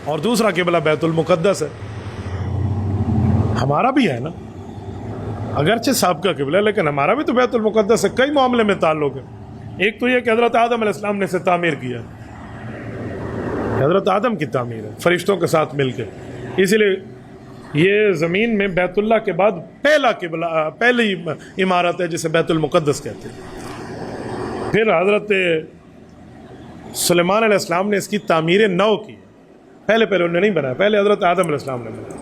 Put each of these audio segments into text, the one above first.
اور دوسرا قبلہ بیت المقدس ہے، ہمارا بھی ہے نا، اگرچہ سابقہ قبلہ ہے لیکن ہمارا بھی تو بیت المقدس ہے، کئی معاملے میں تعلق ہے۔ ایک تو یہ کہ حضرت آدم علیہ السلام نے اسے تعمیر کیا، حضرت آدم کی تعمیر ہے فرشتوں کے ساتھ مل کے، اسی لیے یہ زمین میں بیت اللہ کے بعد پہلا قبلہ، پہلی عمارت ہے جسے بیت المقدس کہتے ہیں۔ پھر حضرت سلیمان علیہ السلام نے اس کی تعمیر نو کی، پہلے انہوں نے نہیں بنایا، پہلے حضرت آدم علیہ السلام نے بنایا۔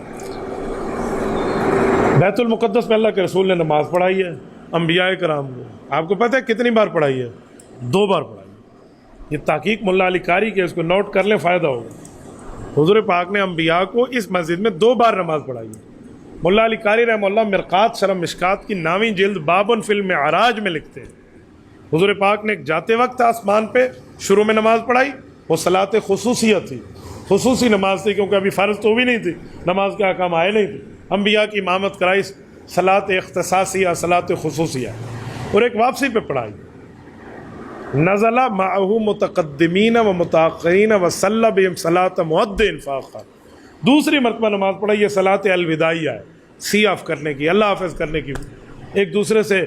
بیت المقدس میں اللہ کے رسول نے نماز پڑھائی ہے، انبیاء کرام نے، آپ کو پتہ ہے کتنی بار پڑھائی ہے؟ 2 بار پڑھائی ہے۔ یہ تحقیق ملا علی قاری کے، اس کو نوٹ کر لیں، فائدہ ہوگا۔ حضور پاک نے انبیاء کو اس مسجد میں 2 بار نماز پڑھائی ہے۔ ملا علی قاری رحمہ اللہ مرقات شرح مشکات کی 9ویں جلد بابٌ فی المعراج میں لکھتے ہیں حضور پاک نے جاتے وقت آسمان پہ شروع میں نماز پڑھائی، وہ صلاۃ خصوصیہ تھی، خصوصی نماز تھی، کیونکہ ابھی فرض تو بھی نہیں تھی، نماز کے احکام آئے نہیں تھے، انبیاء کی امامت کرائی، صلاۃ اختصاصیہ، صلاۃ خصوصیہ، اور ایک واپسی پہ پڑھائی۔ نزل معه متقدمین و متاخرین وصلی بہم صلاۃ مؤذن فاخر، دوسری مرتبہ نماز پڑھائی، یہ صلاۃ الوداعیہ ہے، سی آف کرنے کی، اللہ حافظ کرنے کی، ایک دوسرے سے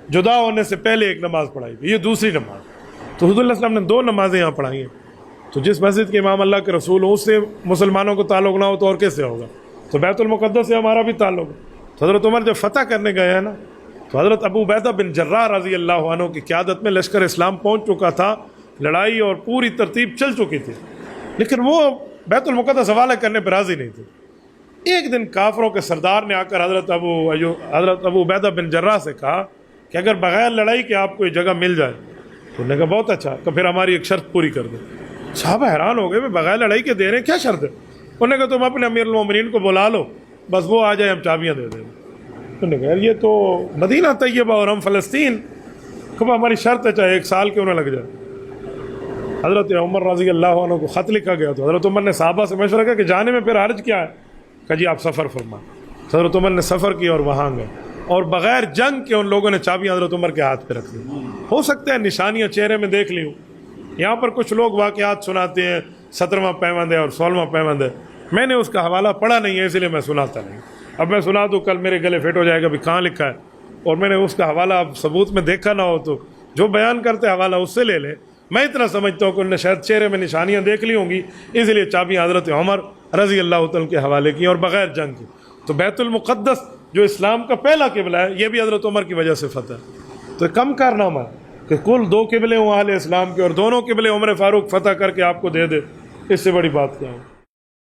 جدا ہونے سے پہلے ایک نماز پڑھائی، یہ دوسری نماز۔ تو حضور علیہ السلام نے 2 نمازیں یہاں پڑھائی ہیں۔ تو جس مسجد کے امام اللہ کے رسول ہوں اس سے مسلمانوں کو تعلق نہ ہو تو اور کیسے ہوگا؟ تو بیت المقدس سے ہمارا بھی تعلق ہے۔ تو حضرت عمر جب فتح کرنے گئے ہیں نا، تو حضرت ابو عبیدہ بن جراح رضی اللہ عنہ کی قیادت میں لشکر اسلام پہنچ چکا تھا، لڑائی اور پوری ترتیب چل چکی تھی، لیکن وہ بیت المقدس حوالے کرنے پر راضی نہیں تھے۔ ایک دن کافروں کے سردار نے آ کر حضرت ابو عبیدہ بن جراح سے کہا کہ اگر بغیر لڑائی کے آپ کو یہ جگہ مل جائے، تو انہوں نے کہا بہت اچھا، تو پھر ہماری ایک شرط پوری کر دیں۔ صحابہ حیران ہو گئے، بغیر لڑائی کے دے رہے ہیں، کیا شرط ہے؟ انہوں نے کہا تم اپنے امیر المومنین کو بلا لو، بس وہ آ جائے، ہم چابیاں دے دیں گے۔ انہوں نے کہا یہ تو مدینہ طیبہ اور ہم فلسطین، کب ہماری شرط ہے چاہے 1 سال کیوں نہ لگ جائے۔ حضرت عمر رضی اللہ عنہ کو خط لکھا گیا، تو حضرت عمر نے صحابہ سے مشورہ کیا کہ جانے میں پھر حرج کیا ہے؟ کہا جی آپ سفر فرمائیں۔ حضرت عمر نے سفر کیا اور وہاں گئے، اور بغیر جنگ کے ان لوگوں نے چابیاں حضرت عمر کے ہاتھ پہ رکھ دی۔ ہو سکتا ہے نشانیاں چہرے میں دیکھ لی ہوں، یہاں پر کچھ لوگ واقعات سناتے ہیں، 17واں پیوند ہے اور 16واں پیوند ہے، میں نے اس کا حوالہ پڑھا نہیں ہے، اس لیے میں سناتا نہیں۔ اب میں سنا دوں کل میرے گلے فٹ ہو جائے گا بھی کہاں لکھا ہے، اور میں نے اس کا حوالہ اب ثبوت میں دیکھا نہ ہو، تو جو بیان کرتے حوالہ اس سے لے لیں۔ میں اتنا سمجھتا ہوں کہ انہوں نے شاید چہرے میں نشانیاں دیکھ لی ہوں گی، اس لیے چابیاں حضرت عمر رضی اللہ تعالیٰ کے حوالے کی اور بغیر جنگ کی۔ تو بیت المقدس جو اسلام کا پہلا قبلہ ہے، یہ بھی حضرت عمر کی وجہ سے فتح ہے۔ تو کم کارنامہ ہے کہ کل 2 قبلے ہوں اہل اسلام کے، اور دونوں قبلے عمر فاروق فتح کر کے آپ کو دے دے، اس سے بڑی بات کیا ہے؟